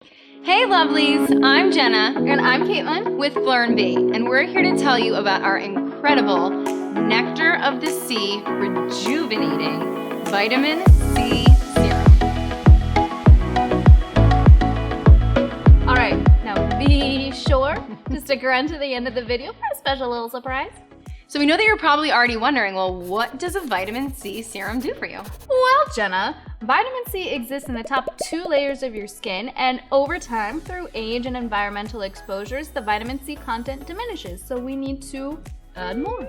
Hey lovelies, I'm Jenna And I'm Caitlin with Fleur & Bee, and we're here to tell you about our incredible Nectar of the Sea Rejuvenating Vitamin C Serum. All right, now be sure to stick around to the end of the video for a special little surprise. So we know that you're probably already wondering, well, what does a vitamin C serum do for you? Well, Jenna, vitamin C exists in the top 2 layers of your skin, and over time, through age and environmental exposures, the vitamin C content diminishes, so we need to add more.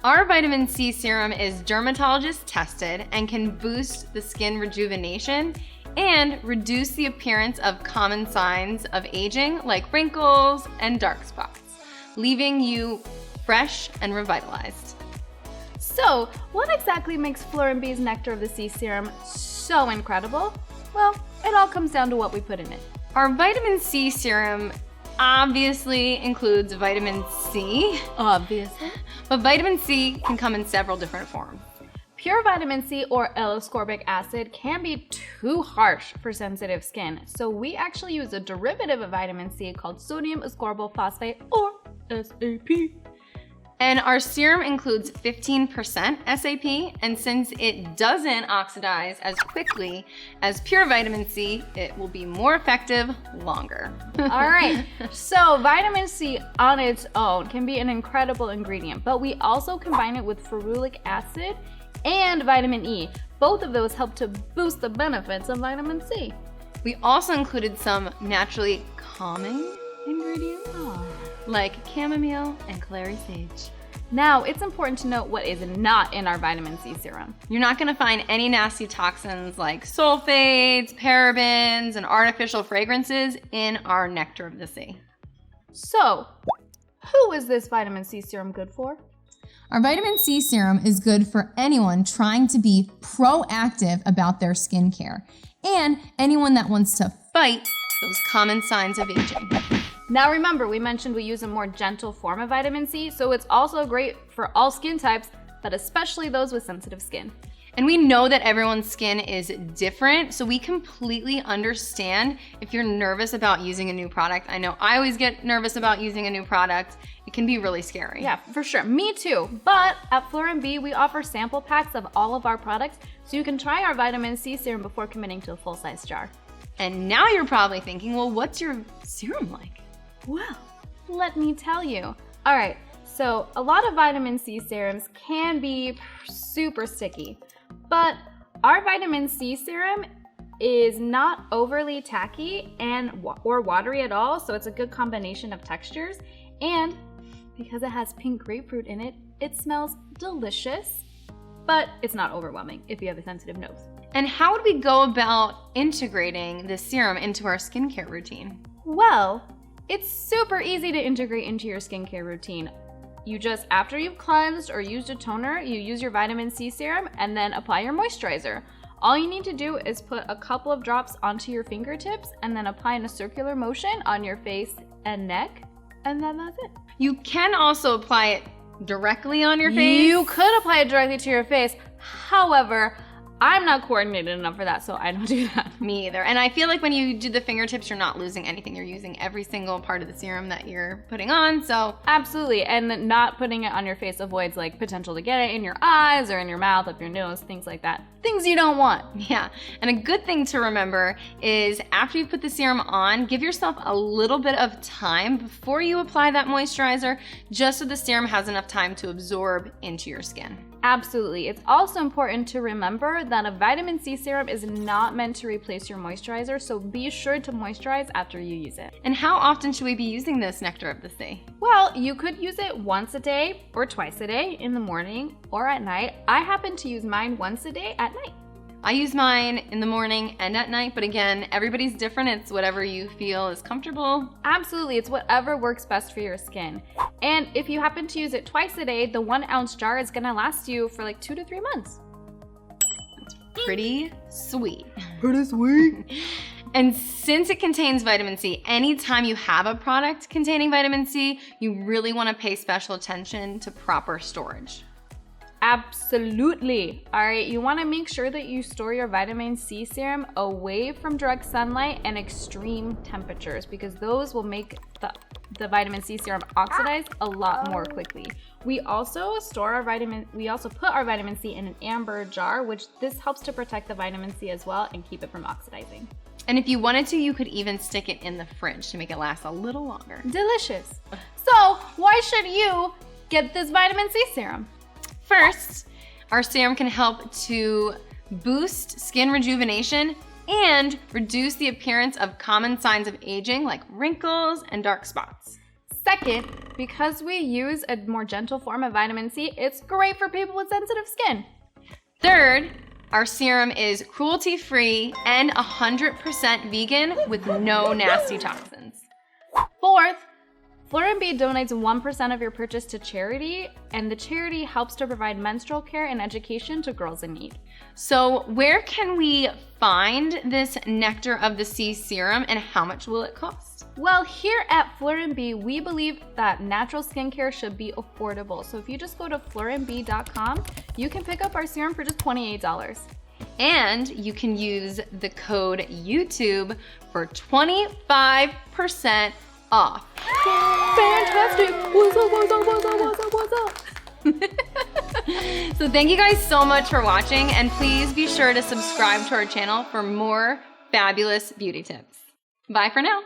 Our vitamin C serum is dermatologist tested and can boost the skin rejuvenation and reduce the appearance of common signs of aging like wrinkles and dark spots, leaving you fresh and revitalized. So, what exactly makes Fleur & Bee's Nectar of the Sea serum so incredible? Well, it all comes down to what we put in it. Our vitamin C serum obviously includes vitamin C, Obviously. but vitamin C can come in several different forms. Pure vitamin C or L-ascorbic acid can be too harsh for sensitive skin, so we actually use a derivative of vitamin C called sodium ascorbyl phosphate or SAP. And our serum includes 15% SAP, and since it doesn't oxidize as quickly as pure vitamin C, it will be more effective longer. All right, so vitamin C on its own can be an incredible ingredient, but we also combine it with ferulic acid and vitamin E. Both of those help to boost the benefits of vitamin C. We also included some naturally calming ingredients like chamomile and clary sage. Now, it's important to note what is not in our vitamin C serum. You're not gonna find any nasty toxins like sulfates, parabens, and artificial fragrances in our Nectar of the Sea. So, who is this vitamin C serum good for? Our vitamin C serum is good for anyone trying to be proactive about their skincare and anyone that wants to Fight those common signs of aging. Now remember, we mentioned we use a more gentle form of vitamin C, so it's also great for all skin types, but especially those with sensitive skin. And we know that everyone's skin is different, so we completely understand if you're nervous about using a new product. I know I always get nervous about using a new product. It can be really scary. Yeah, for sure. Me too. But at Fleur & Bee, we offer sample packs of all of our products, so you can try our vitamin C serum before committing to a full-size jar. And now you're probably thinking, well, what's your serum like? Well, let me tell you. All right, so a lot of vitamin C serums can be super sticky, but our vitamin C serum is not overly tacky or watery at all, so it's a good combination of textures. And because it has pink grapefruit in it, it smells delicious, but it's not overwhelming if you have a sensitive nose. And how would we go about integrating this serum into our skincare routine? Well, it's super easy to integrate into your skincare routine. You just, after you've cleansed or used a toner, you use your vitamin C serum and then apply your moisturizer. All you need to do is put a couple of drops onto your fingertips and then apply in a circular motion on your face and neck, and then that's it. You can also apply it directly on your face. You could apply it directly to your face. However, I'm not coordinated enough for that, so I don't do that. Me either. And I feel like when you do the fingertips, you're not losing anything. You're using every single part of the serum that you're putting on, so. Absolutely, and not putting it on your face avoids like potential to get it in your eyes or in your mouth, up your nose, things like that. Things you don't want. Yeah, and a good thing to remember is after you put the serum on, give yourself a little bit of time before you apply that moisturizer, just so the serum has enough time to absorb into your skin. Absolutely. It's also important to remember that a vitamin C serum is not meant to replace your moisturizer, so be sure to moisturize after you use it. And how often should we be using this Nectar of the Sea? Well, you could use it once a day or twice a day in the morning or at night. I happen to use mine once a day at night. I use mine in the morning and at night, but again, everybody's different. It's whatever you feel is comfortable. Absolutely, it's whatever works best for your skin. And if you happen to use it twice a day, the 1 ounce jar is gonna last you for like 2 to 3 months. That's pretty sweet. Pretty sweet. And since it contains vitamin C, anytime you have a product containing vitamin C, you really want to pay special attention to proper storage. Absolutely. All right, you want to make sure that you store your vitamin C serum away from direct sunlight and extreme temperatures because those will make the vitamin C serum oxidize a lot more quickly. We also put our vitamin C in an amber jar, which this helps to protect the vitamin C as well and keep it from oxidizing. And if you wanted to, you could even stick it in the fridge to make it last a little longer. Delicious. So, why should you get this vitamin C serum? First, our serum can help to boost skin rejuvenation and reduce the appearance of common signs of aging like wrinkles and dark spots. Second, because we use a more gentle form of vitamin C, it's great for people with sensitive skin. Third, our serum is cruelty-free and 100% vegan with no nasty toxins. Fourth, Fleur & Bee donates 1% of your purchase to charity, and the charity helps to provide menstrual care and education to girls in need. So where can we find this Nectar of the Sea serum and how much will it cost? Well, here at Fleur & Bee, we believe that natural skincare should be affordable. So if you just go to fleurandbee.com, you can pick up our serum for just $28. And you can use the code YouTube for 25% off. Fantastic! What's up? So thank you guys so much for watching, and please be sure to subscribe to our channel for more fabulous beauty tips. Bye for now.